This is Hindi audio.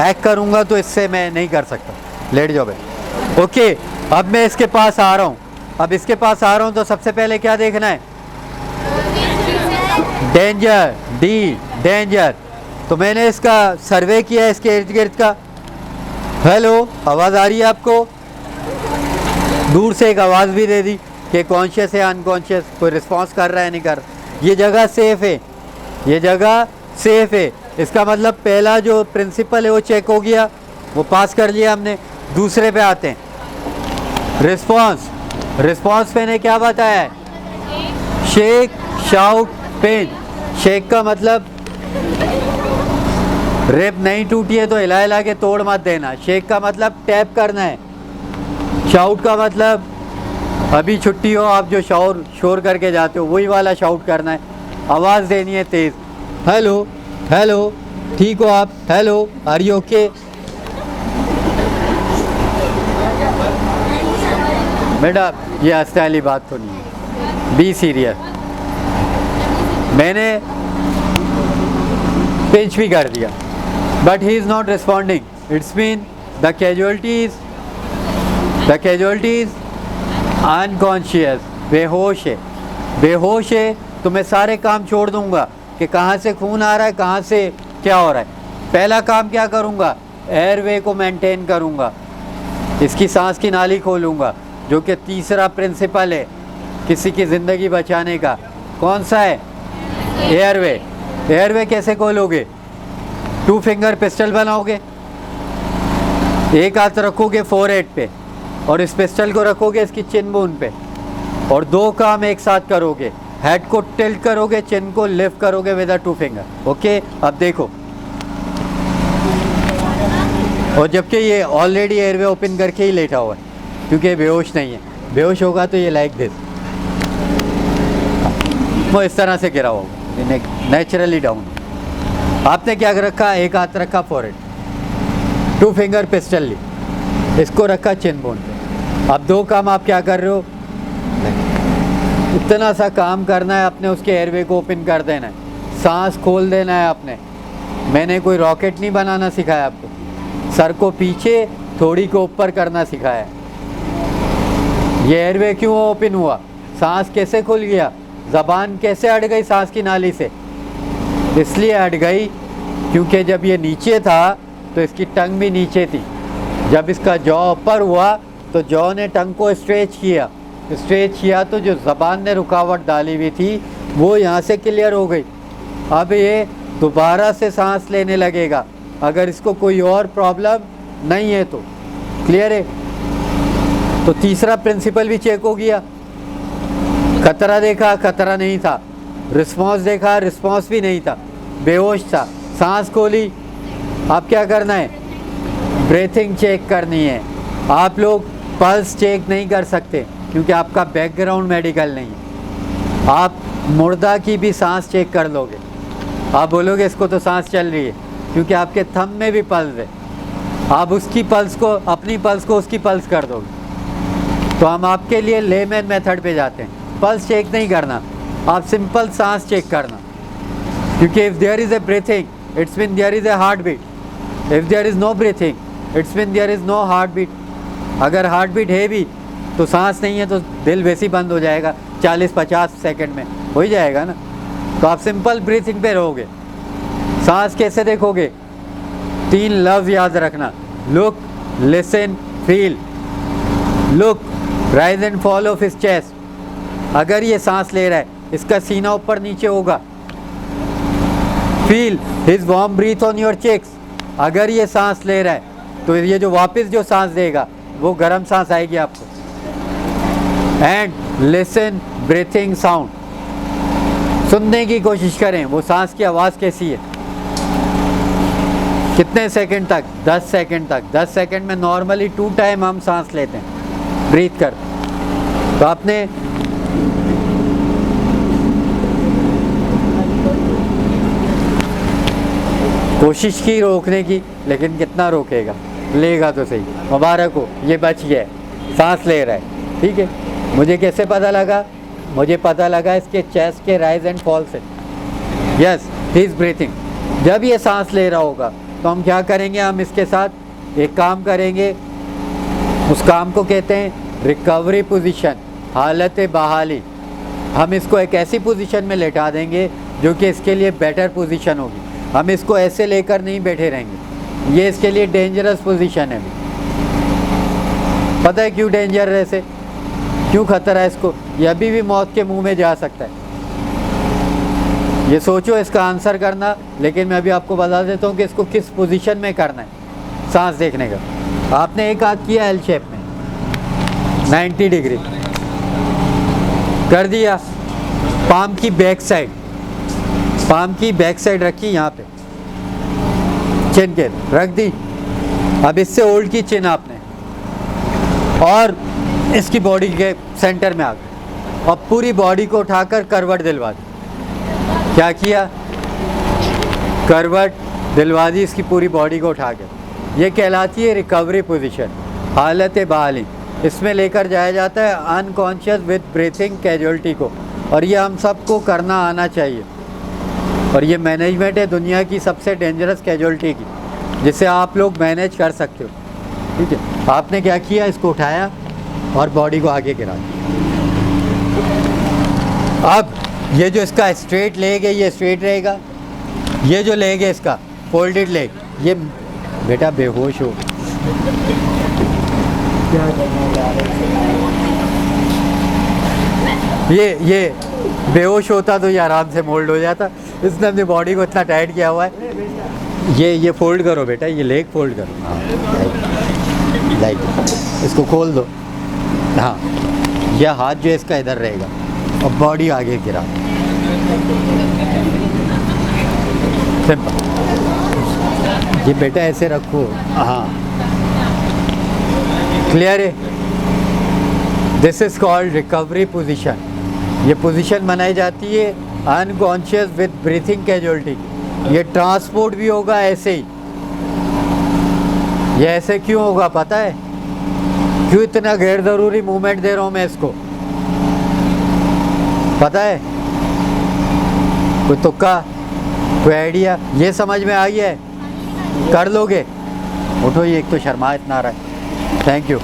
एक्ट करूँगा तो इससे मैं नहीं कर सकता, लेट जाओ भाई। ओके, अब मैं इसके पास आ रहा हूँ। अब इसके पास आ रहा हूँ तो सबसे पहले क्या देखना है? Danger, D danger. तो मैंने इसका सर्वे किया इसके इर्द गिर्द का। हेलो, आवाज़ आ रही है आपको? दूर से एक आवाज़ भी दे दी कि कॉन्शियस है अनकॉन्शियस, कोई रिस्पॉन्स कर रहा है नहीं कर रहा। ये जगह सेफ़ है, ये जगह सेफ़ है। इसका मतलब पहला जो प्रिंसिपल है वो चेक हो गया, वो पास कर लिया हमने। दूसरे पे आते हैं, रिस्पॉन्स। रिस्पॉन्स मैंने क्या बताया है? Shake, shout, pinch. शेक का मतलब रिब नहीं टूटी है तो हिला हिला के तोड़ मत देना। शेक का मतलब टैप करना है। शाउट का मतलब अभी छुट्टी हो, आप जो शोर करके जाते हो वही वाला शाउट करना है। आवाज़ देनी है तेज़, हेलो हेलो, ठीक हो आप? Hello, are you okay? बेटा ये हंसने वाली बात तो नहीं है, बी सीरियस। मैंने पिंच भी कर दिया but he is not responding. It's mean the casualties unconscious, बेहोश है। बेहोश है तो मैं सारे काम छोड़ दूंगा कि कहाँ से खून आ रहा है, कहाँ से क्या हो रहा है। पहला काम क्या करूँगा? एयरवे को मेंटेन करूँगा, इसकी सांस की नाली खोलूँगा, जो कि तीसरा प्रिंसिपल है किसी की ज़िंदगी बचाने का। कौन सा है? एयरवे। एयरवे कैसे खोलोगे? 2 फिंगर पिस्टल बनाओगे, एक हाथ रखोगे फोरहेड पे और इस पिस्टल को रखोगे इसकी चिन बोन पे, और 2 काम एक साथ करोगे। हेड को टिल्ट करोगे, चिन को लिफ्ट करोगे विद 2 फिंगर। ओके, अब देखो। और जबकि ये ऑलरेडी एयरवे ओपन करके ही लेटा हुआ है क्योंकि बेहोश नहीं है। बेहोश होगा तो ये लाइक दिस, वो इस तरह से गिरा होगा, नेचुरली डाउन। आपने क्या रखा? एक हाथ रखा फोरहेड, 2 फिंगर पिस्टल ली, इसको रखा चिन बोन पे। अब 2 काम आप क्या कर रहे हो? इतना सा काम करना है आपने, उसके एयरवे को ओपन कर देना है, सांस खोल देना है आपने। मैंने कोई रॉकेट नहीं बनाना सिखाया आपको, सर को पीछे थोड़ी को ऊपर करना सिखाया। ये एयरवे क्यों ओपन हुआ? सांस कैसे खुल गया? ज़बान कैसे अट गई सांस की नाली से? इसलिए अट गई क्योंकि जब ये नीचे था तो इसकी टंग भी नीचे थी। जब इसका जॉ ऊपर हुआ तो जॉ ने टंग को स्ट्रेच किया। स्ट्रेच किया तो जो ज़बान ने रुकावट डाली हुई थी वो यहाँ से क्लियर हो गई। अब ये दोबारा से सांस लेने लगेगा अगर इसको कोई और प्रॉब्लम नहीं है तो। क्लियर है? तो तीसरा प्रिंसिपल भी चेक हो गया। खतरा देखा, खतरा नहीं था। रिस्पॉन्स देखा, रिस्पॉन्स भी नहीं था, बेहोश था। सांस खोली, अब क्या करना है? ब्रीथिंग चेक करनी है। आप लोग पल्स चेक नहीं कर सकते क्योंकि आपका बैकग्राउंड मेडिकल नहीं है। आप मुर्दा की भी सांस चेक कर लोगे, आप बोलोगे इसको तो सांस चल रही है क्योंकि आपके थंब में भी पल्स है। आप उसकी पल्स को, अपनी पल्स को उसकी पल्स कर दोगे। तो हम आपके लिए लेमैन मेथड पे जाते हैं। पल्स चेक नहीं करना, आप सिंपल सांस चेक करना, क्योंकि if there is a breathing it's mean there is a heartbeat. If there is no breathing it's mean there is no heartbeat. अगर हार्ट बीट है भी तो सांस नहीं है तो दिल वैसे ही बंद हो जाएगा, 40-50 सेकंड में हो ही जाएगा ना। तो आप सिंपल ब्रीथिंग पे रहोगे। सांस कैसे देखोगे? 3 लफ्ज़ याद रखना, look, listen, feel. Look, rise and fall of his chest. अगर ये सांस ले रहा है इसका सीना ऊपर नीचे होगा। Feel his warm breath on your cheeks. अगर ये सांस ले रहा है तो ये जो वापस जो सांस देगा वो गर्म सांस आएगी आपको। एंड लिसन ब्रीथिंग साउंड, सुनने की कोशिश करें वो सांस की आवाज़ कैसी है। कितने सेकंड तक? 10 सेकंड तक। 10 सेकंड में नॉर्मली 2 टाइम हम सांस लेते हैं, ब्रीथ कर। तो आपने कोशिश की रोकने की, लेकिन कितना रोकेगा? लेगा तो सही। मुबारक हो, ये बच गया, सांस ले रहा है। ठीक है, मुझे कैसे पता लगा? मुझे पता लगा इसके चेस्ट के राइज एंड फॉल से। Yes, he is breathing. जब ये सांस ले रहा होगा तो हम क्या करेंगे, हम इसके साथ एक काम करेंगे, उस काम को कहते हैं रिकवरी पोजीशन, हालत बहाली। हम इसको एक ऐसी पोजीशन में लेटा देंगे जो कि इसके लिए बेटर पोजीशन होगी। हम इसको ऐसे लेकर नहीं बैठे रहेंगे, ये इसके लिए डेंजरस पोजीशन है। पता है क्यों डेंजर है, ऐसे क्यों खतरा है इसको? ये अभी भी मौत के मुंह में जा सकता है। ये सोचो इसका आंसर करना, लेकिन मैं अभी आपको बता देता हूँ कि इसको किस पोजीशन में करना है। सांस देखने का आपने एक हाथ किया एल शेप में 90 डिग्री कर दिया, पाम की बैक साइड, पाम की बैक साइड रखी यहाँ पे, चिन के रख दी। अब इससे होल्ड की चिन आपने और इसकी बॉडी के सेंटर में आ गए और पूरी बॉडी को उठाकर करवट दिलवा दी। क्या किया? करवट दिलवा दी इसकी पूरी बॉडी को उठा के। ये कहलाती है रिकवरी पोजीशन, हालत बहाली। इसमें लेकर जाया जाता है अनकॉन्शियस विद ब्रीथिंग कैजुअलिटी को, और ये हम सबको करना आना चाहिए। और ये मैनेजमेंट है दुनिया की सबसे डेंजरस कैजुअलिटी की, जिसे आप लोग मैनेज कर सकते हो। ठीक है, आपने क्या किया, इसको उठाया और बॉडी को आगे गिरा दिया। अब ये जो इसका स्ट्रेट लेग है ये स्ट्रेट रहेगा, ये जो लेग है इसका फोल्डेड लेग, ये बेटा बेहोश हो, ये बेहोश होता तो ये आराम से मोल्ड हो जाता। इसने अपनी बॉडी को इतना टाइट किया हुआ है। ये फोल्ड करो बेटा, ये लेग फोल्ड करो। हाँ लाइक इसको खोल दो। हाँ, यह हाथ जो है इसका इधर रहेगा और बॉडी आगे गिरा। सिंपल। ये बेटा ऐसे रखो। हाँ, क्लियर है? This is called recovery position. ये पोजीशन बनाई जाती है अनकॉन्शियस विद ब्रीथिंग कैजुअलिटी। ये ट्रांसपोर्ट भी होगा ऐसे ही। ये ऐसे क्यों होगा पता है? क्यों इतना गैर ज़रूरी मूवमेंट दे रहा हूँ मैं इसको, पता है? कोई तुक्का, कोई आइडिया? ये समझ में आ गया है? कर लोगे? उठो, ये एक तो शर्मा इतना आ रहा है। Thank you.